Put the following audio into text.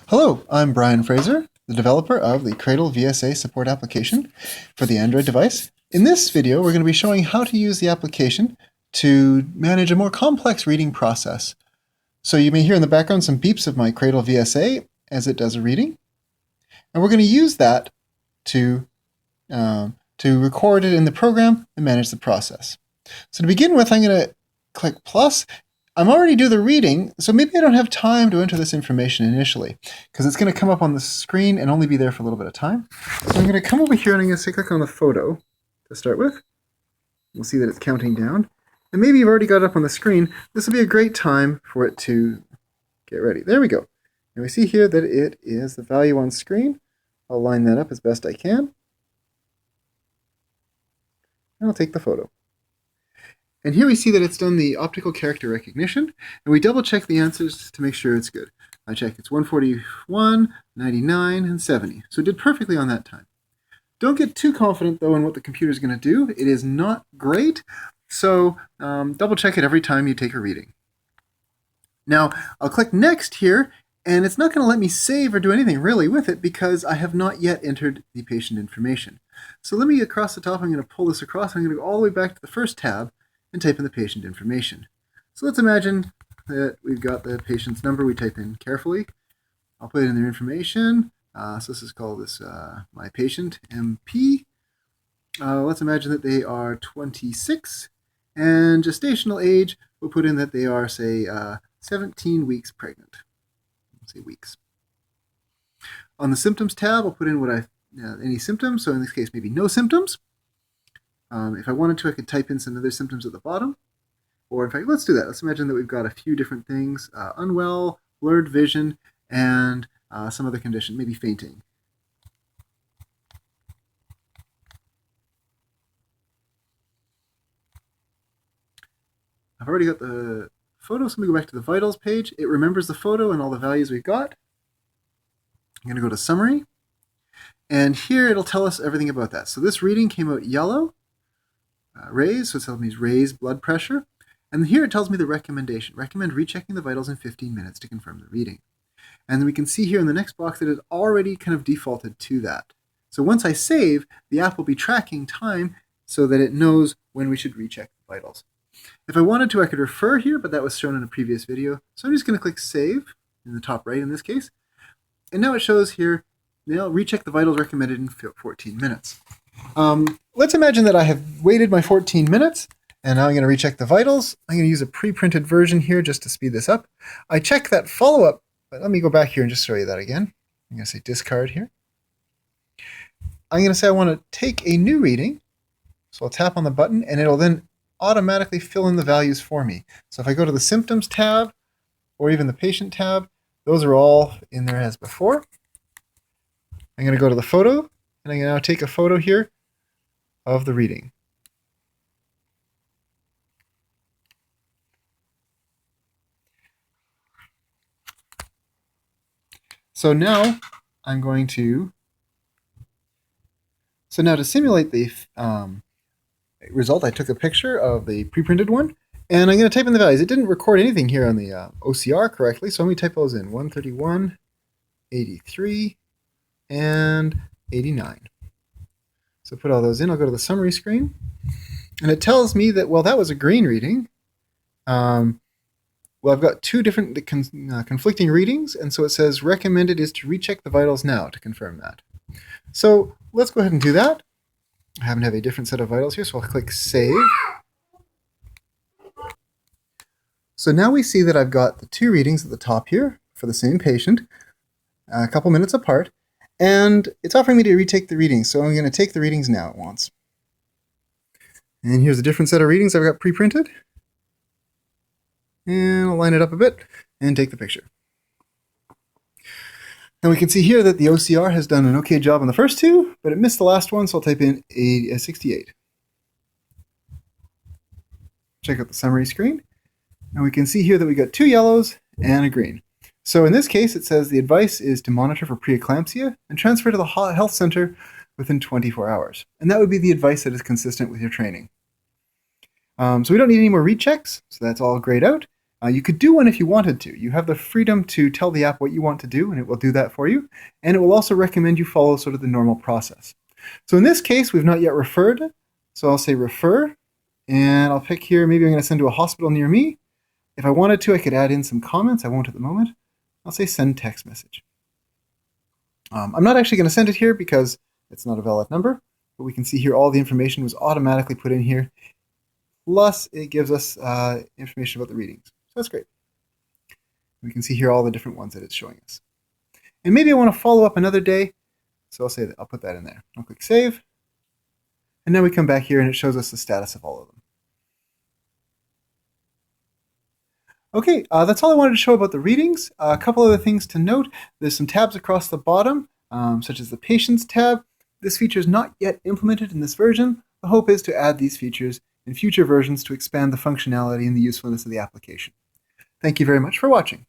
Hello, I'm Brian Fraser, the developer of the CRADLE VSA Support application for the Android device. In this video, we're going to be showing how to use the application to manage a more complex reading process. So you may hear in the background some beeps of my CRADLE VSA as it does a reading. And we're going to use that to record it in the program and manage the process. So to begin with, I'm going to click plus. I'm already doing the reading, so maybe I don't have time to enter this information initially, because it's going to come up on the screen and only be there for a little bit of time. So I'm going to come over here and I'm going to say click on the photo to start with. We'll see that it's counting down. And maybe you've already got it up on the screen. This will be a great time for it to get ready. There we go. And we see here that it is the value on screen. I'll line that up as best I can. And I'll take the photo. And here we see that it's done the optical character recognition, and we double check the answers to make sure it's good. I check it's 141, 99, and 70. So it did perfectly on that time. Don't get too confident though in what the computer is going to do. It is not great, so double check it every time you take a reading. Now I'll click next here, and it's not going to let me save or do anything really with it because I have not yet entered the patient information. So let me across the top, I'm going to pull this across. I'm going to go all the way back to the first tab and type in the patient information. So let's imagine that we've got the patient's number we type in carefully. I'll put in their information. So this is called my patient, MP. Let's imagine that they are 26, and gestational age, we'll put in that they are, say, 17 weeks pregnant. Let's say weeks. On the symptoms tab, I'll put in any symptoms, so in this case, maybe no symptoms. If I wanted to, I could type in some other symptoms at the bottom. Or in fact, let's do that. Let's imagine that we've got a few different things, unwell, blurred vision, and some other condition, maybe fainting. I've already got the photo, so let me go back to the vitals page. It remembers the photo and all the values we've got. I'm going to go to summary. And here it'll tell us everything about that. So this reading came out yellow. Raised, so it tells me raised blood pressure. And here it tells me the recommendation. Recommend rechecking the vitals in 15 minutes to confirm the reading. And then we can see here in the next box that it already kind of defaulted to that. So once I save, the app will be tracking time so that it knows when we should recheck the vitals. If I wanted to, I could refer here, but that was shown in a previous video. So I'm just going to click save in the top right in this case. And now it shows here, now recheck the vitals recommended in 14 minutes. Let's imagine that I have waited my 14 minutes, and now I'm going to recheck the vitals. I'm going to use a pre-printed version here just to speed this up. I check that follow-up, but let me go back here and just show you that again. I'm going to say discard here. I'm going to say I want to take a new reading, so I'll tap on the button, and it'll then automatically fill in the values for me. So if I go to the symptoms tab, or even the patient tab, those are all in there as before. I'm going to go to the photo, and I'm going to now take a photo here of the reading. So now I'm going to, now to simulate the result, I took a picture of the pre-printed one, and I'm going to type in the values. It didn't record anything here on the OCR correctly, so let me type those in. 131, 83, and 89. So put all those in. I'll go to the summary screen, and it tells me that, well, that was a green reading. Well, I've got two different conflicting readings, and so it says recommended is to recheck the vitals now to confirm that. So let's go ahead and do that. I happen to have a different set of vitals here, so I'll click save. So now we see that I've got the two readings at the top here for the same patient, a couple minutes apart. And it's offering me to retake the readings, so I'm going to take the readings now at once. And here's a different set of readings I've got pre-printed. And I'll line it up a bit and take the picture. Now we can see here that the OCR has done an okay job on the first two, but it missed the last one, so I'll type in a 68. Check out the summary screen. And we can see here that we got two yellows and a green. So in this case, it says the advice is to monitor for preeclampsia and transfer to the health center within 24 hours. And that would be the advice that is consistent with your training. So we don't need any more rechecks, so that's all grayed out. You could do one if you wanted to. You have the freedom to tell the app what you want to do, and it will do that for you. And it will also recommend you follow sort of the normal process. So in this case, we've not yet referred. So I'll say refer, and I'll pick here, maybe I'm going to send to a hospital near me. If I wanted to, I could add in some comments. I won't at the moment. I'll say send text message. I'm not actually going to send it here because it's not a valid number, but we can see here all the information was automatically put in here. Plus, it gives us information about the readings. So that's great. We can see here all the different ones that it's showing us. And maybe I want to follow up another day, so I'll say that. I'll put that in there. I'll click Save. And now we come back here and it shows us the status of all of them. Okay, that's all I wanted to show about the readings. A couple other things to note. There's some tabs across the bottom, such as the Patients tab. This feature is not yet implemented in this version. The hope is to add these features in future versions to expand the functionality and the usefulness of the application. Thank you very much for watching.